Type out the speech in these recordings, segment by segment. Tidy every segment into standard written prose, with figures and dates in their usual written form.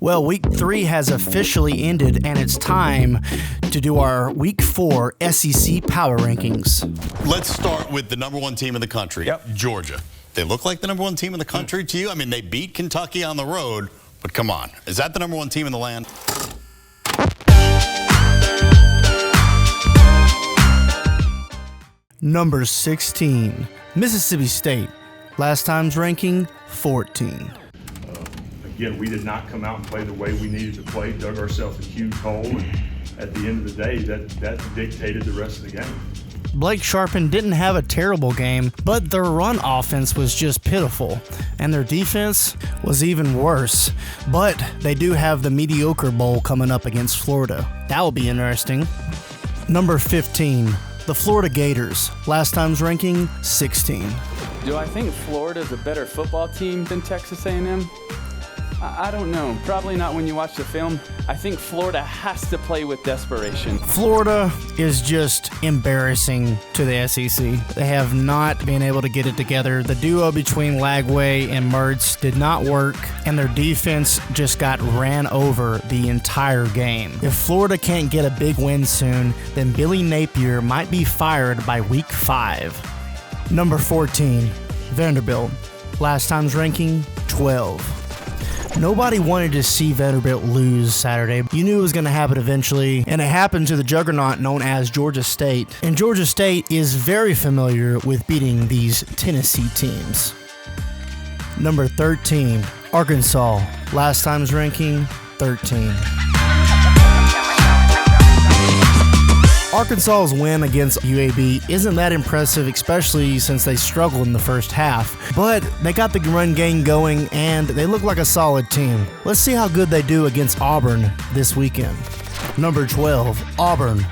Well, week 3 has officially ended, and it's time to do our week 4 SEC power rankings. Let's start with the number 1 team in the country, Georgia. They look like the number 1 team in the country to you? I mean, they beat Kentucky on the road, but come on. Is that the number 1 team in the land? Number 16, Mississippi State. Last time's ranking, 14. Again, we did not come out and play the way we needed to play, dug ourselves a huge hole, and at the end of the day, that dictated the rest of the game. Blake Sharpen didn't have a terrible game, but their run offense was just pitiful, and their defense was even worse. But they do have the Mediocre Bowl coming up against Florida. That will be interesting. Number 15, the Florida Gators. Last time's ranking, 16. Do I think Florida's a better football team than Texas A&M? I don't know. Probably not when you watch the film. I think Florida has to play with desperation. Florida is just embarrassing to the SEC. They have not been able to get it together. The duo between Lagway and Mertz did not work, and their defense just got ran over the entire game. If Florida can't get a big win soon, then Billy Napier might be fired by week 5. Number 14, Vanderbilt. Last time's ranking, 12. Nobody wanted to see Vanderbilt lose Saturday. You knew it was going to happen eventually, and it happened to the juggernaut known as Georgia State. And Georgia State is very familiar with beating these Tennessee teams. Number 13, Arkansas. Last time's ranking, 13. Arkansas's win against UAB isn't that impressive, especially since they struggled in the first half. But they got the run game going, and they look like a solid team. Let's see how good they do against Auburn this weekend. Number 12, Auburn.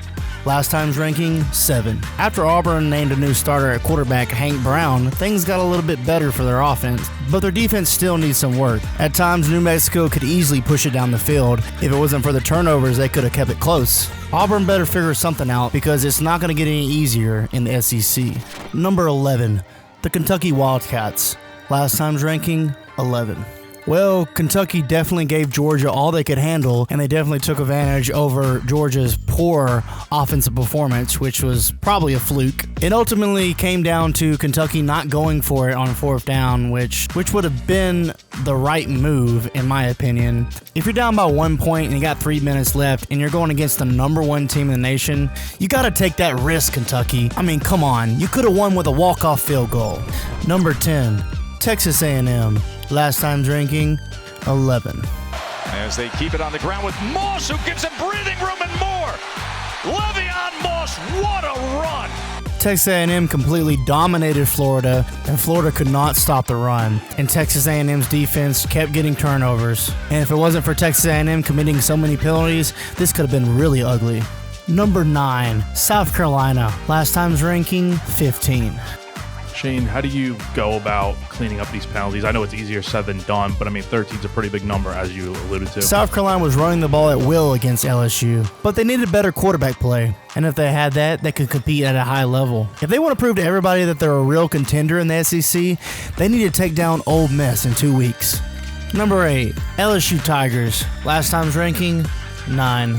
Last time's ranking, 7. After Auburn named a new starter at quarterback, Hank Brown, things got a little bit better for their offense, but their defense still needs some work. At times, New Mexico could easily push it down the field. If it wasn't for the turnovers, they could have kept it close. Auburn better figure something out because it's not going to get any easier in the SEC. Number 11, the Kentucky Wildcats. Last time's ranking, 11. Well, Kentucky definitely gave Georgia all they could handle, and they definitely took advantage over Georgia's poor offensive performance, which was probably a fluke. It ultimately came down to Kentucky not going for it on 4th down, which would have been the right move, in my opinion. If you're down by 1 point and you got 3 minutes left, and you're going against the number 1 team in the nation, you got to take that risk, Kentucky. I mean, come on. You could have won with a walk-off field goal. Number 10, Texas A&M. Last time's ranking, 11. As they keep it on the ground with Moss, who gives him breathing room and more. Le'Veon Moss, what a run! Texas A&M completely dominated Florida, and Florida could not stop the run. And Texas A&M's defense kept getting turnovers. And if it wasn't for Texas A&M committing so many penalties, this could have been really ugly. Number 9, South Carolina. Last time's ranking, 15. Shane, how do you go about cleaning up these penalties? I know it's easier said than done, but I mean, 13 is a pretty big number, as you alluded to. South Carolina was running the ball at will against LSU, but they needed better quarterback play. And if they had that, they could compete at a high level. If they want to prove to everybody that they're a real contender in the SEC, they need to take down Ole Miss in 2 weeks. Number 8, LSU Tigers. Last time's ranking, 9.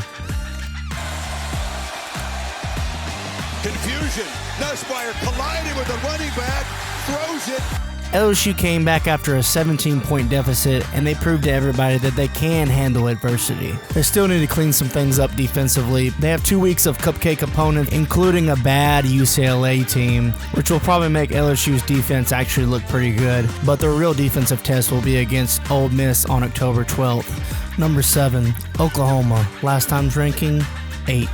Confusion. Nussmeier collided with the running back, throws it. LSU came back after a 17-point deficit, and they proved to everybody that they can handle adversity. They still need to clean some things up defensively. They have 2 weeks of cupcake opponents, including a bad UCLA team, which will probably make LSU's defense actually look pretty good. But their real defensive test will be against Ole Miss on October 12th. Number 7, Oklahoma. Last time's ranking, 8.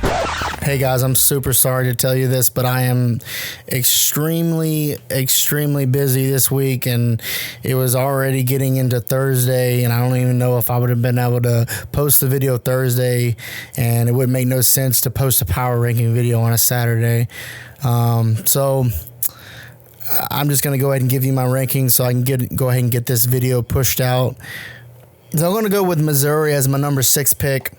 Hey guys, I'm super sorry to tell you this, but I am extremely busy this week, and it was already getting into Thursday, and I don't even know if I would have been able to post the video Thursday, and it would make no sense to post a power ranking video on a Saturday. So I'm just going to go ahead and give you my rankings so I can go ahead and get this video pushed out. So I'm going to go with Missouri as my number 6 pick.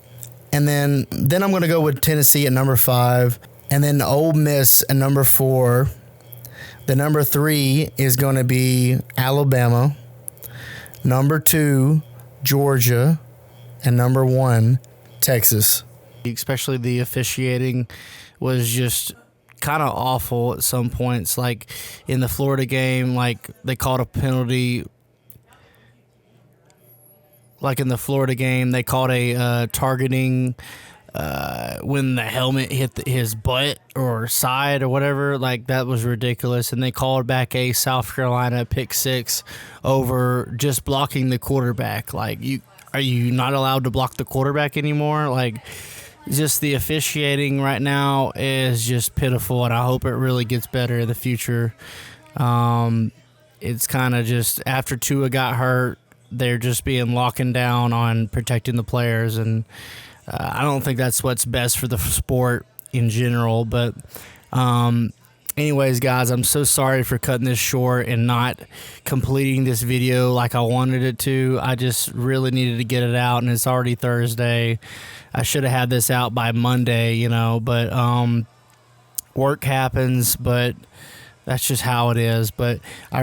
And then I'm going to go with Tennessee at number 5. And then Ole Miss at number 4. The number 3 is going to be Alabama. Number 2, Georgia. and number 1, Texas. Especially the officiating was just kind of awful at some points. Like in the Florida game, like they called a penalty. Like in the Florida game, they called a targeting when the helmet hit his butt or side or whatever. Like that was ridiculous. And they called back a South Carolina pick 6 over just blocking the quarterback. Like, are you not allowed to block the quarterback anymore? Like, just the officiating right now is just pitiful, and I hope it really gets better in the future. It's kind of just after Tua got hurt, they're just locking down on protecting the players, and I don't think that's what's best for the sport in general. But anyways, guys, I'm so sorry for cutting this short and not completing this video like I wanted it to. I just really needed to get it out, and it's already Thursday. I should have had this out by Monday, but work happens, but that's just how it is. But I really